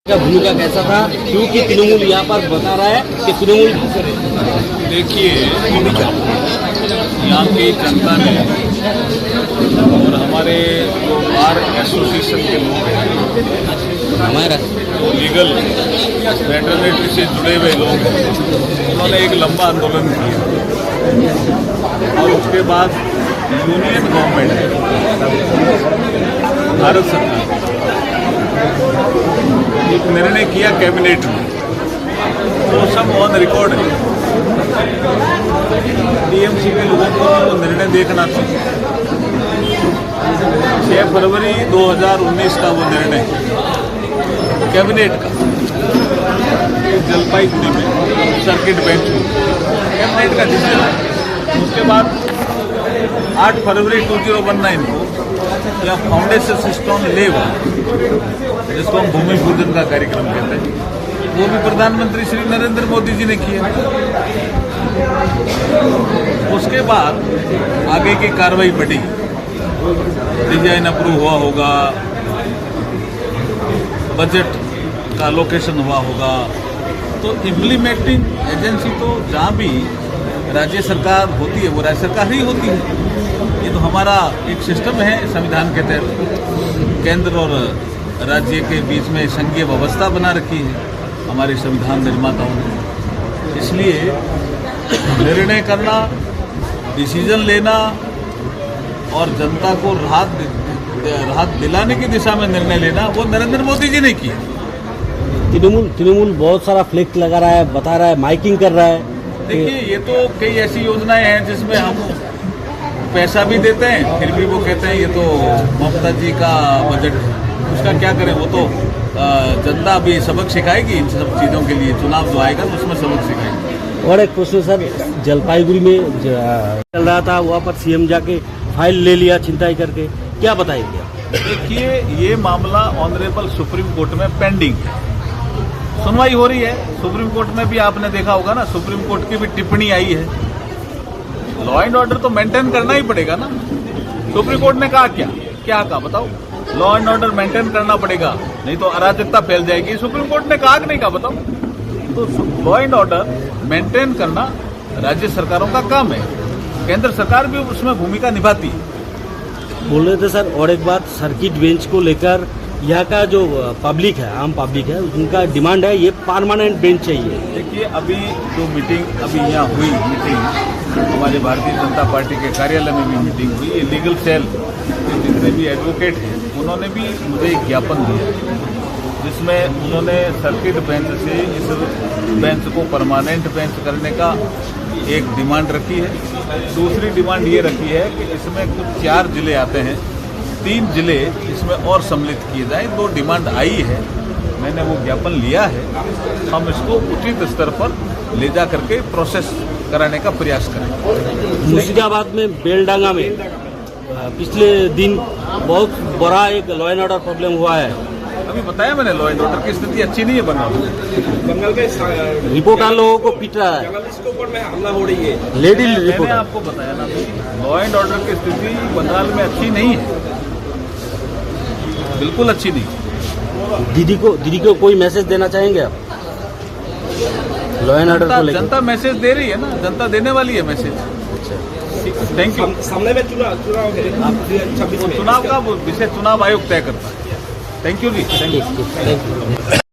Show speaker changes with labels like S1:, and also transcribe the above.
S1: का भूमिका कैसा था, क्योंकि तृणमूल यहाँ पर बता रहा है कि तृणमूल
S2: देखिए, यहाँ की जनता ने और हमारे जो बार एसोसिएशन के लोग हैं,
S1: हमारा
S2: जो लीगल वेटरनरी से जुड़े हुए लोग हैं, उन्होंने एक लंबा आंदोलन किया और उसके बाद यूनियन गवर्नमेंट भारत सरकार एक निर्णय किया कैबिनेट में, वो सब ऑन रिकॉर्ड है। टीएमसी के लोगों को वो निर्णय देखना चाहिए। 6 फरवरी 2019 का वो निर्णय कैबिनेट का जलपाईगुड़ी में सर्किट बेंच में कैबिनेट का डिसीजन है। उसके बाद 8 फरवरी 2019 को या फाउंडेशन स्टोन लेवा, जिसको हम भूमि पूजन का कार्यक्रम कहते हैं, वो भी प्रधानमंत्री श्री नरेंद्र मोदी जी ने किया। उसके बाद आगे की कार्रवाई बढ़ी, डिजाइन अप्रूव हुआ होगा, बजट का लोकेशन हुआ होगा, तो इम्प्लीमेंटिंग एजेंसी तो जहाँ भी राज्य सरकार होती है वो राज्य सरकार ही होती है। ये तो हमारा एक सिस्टम है संविधान के तहत। केंद्र और राज्य के बीच में संघीय व्यवस्था बना रखी है हमारे संविधान निर्माताओं ने। इसलिए निर्णय करना, डिसीजन लेना और जनता को राहत दिलाने की दिशा में निर्णय लेना, वो नरेंद्र मोदी जी ने किया।
S1: तृणमूल बहुत सारा फ्लेक्स लगा रहा है, बता रहा है, माइकिंग कर रहा है।
S2: देखिए, ये तो कई ऐसी योजनाएं हैं जिसमें हम पैसा भी देते हैं, फिर भी वो कहते हैं ये तो ममता जी का बजट है। उसका क्या करें, वो तो जनता अभी सबक सिखाएगी इन सब चीज़ों के लिए। चुनाव जो आएगा तो उसमें सबक सिखाएगी।
S1: और एक प्रश्न सर, जलपाईगुड़ी में चल रहा था, वहाँ पर सीएम जाके फाइल ले लिया छिनताई करके, क्या बताएंगे?
S2: देखिए, ये मामला ऑनरेबल सुप्रीम कोर्ट में पेंडिंग है, सुनवाई हो रही है। सुप्रीम कोर्ट में भी आपने देखा होगा ना, सुप्रीम कोर्ट की भी टिप्पणी आई है। लॉ एंड ऑर्डर तो मेंटेन करना ही पड़ेगा ना। सुप्रीम कोर्ट ने कहा क्या कहा बताओ? लॉ एंड ऑर्डर मेंटेन करना पड़ेगा, नहीं तो अराजकता फैल जाएगी। सुप्रीम कोर्ट ने कहा कि नहीं कहा बताओ? तो लॉ एंड ऑर्डर मेंटेन करना राज्य सरकारों का काम है, केंद्र सरकार भी उसमें भूमिका निभाती है।
S1: बोल रहे थे सर, और एक बात, सर्किट बेंच को लेकर यहाँ का जो पब्लिक है, आम पब्लिक है, उनका डिमांड है ये परमानेंट बेंच चाहिए।
S2: देखिए, अभी जो मीटिंग अभी यहाँ हुई, हमारे भारतीय जनता पार्टी के कार्यालय में भी मीटिंग हुई। ये लीगल सेल के जितने भी एडवोकेट हैं, उन्होंने भी मुझे एक ज्ञापन दिया, जिसमें उन्होंने सर्किट बेंच से इस बेंच को परमानेंट बेंच करने का एक डिमांड रखी है। दूसरी डिमांड ये रखी है कि इसमें कुछ 4 जिले आते हैं, 3 जिले इसमें और सम्मिलित किए जाएं। 2 डिमांड आई है, मैंने वो ज्ञापन लिया है। हम इसको उचित स्तर पर ले जा करके प्रोसेस कराने का प्रयास करें।
S1: मुर्शिदाबाद में बेलडांगा में पिछले दिन बहुत बड़ा एक लॉ एंड ऑर्डर प्रॉब्लम हुआ है।
S2: अभी बताया मैंने, लॉ एंड ऑर्डर की स्थिति अच्छी नहीं है बंगाल में।
S3: बंगाल के
S1: रिपोर्टर लोगों को पीट रहा है,
S3: जर्नलिस्ट के ऊपर में हमला हो रही है।
S1: लेडी
S2: मैंने
S1: रिपोर्टर।
S2: आपको बताया ना, लॉ एंड ऑर्डर की स्थिति बंगाल में अच्छी नहीं है, बिल्कुल अच्छी नहीं।
S1: दीदी को कोई मैसेज देना चाहेंगे आप लॉ एंड ऑर्डर को लेकर?
S2: जनता मैसेज दे रही है ना, जनता देने वाली है मैसेज। Thank you.
S3: सामने में चुनाव है 26 में।
S2: चुनाव का विषय चुनाव आयोग तय करता है। थैंक यू जी, थैंक यू।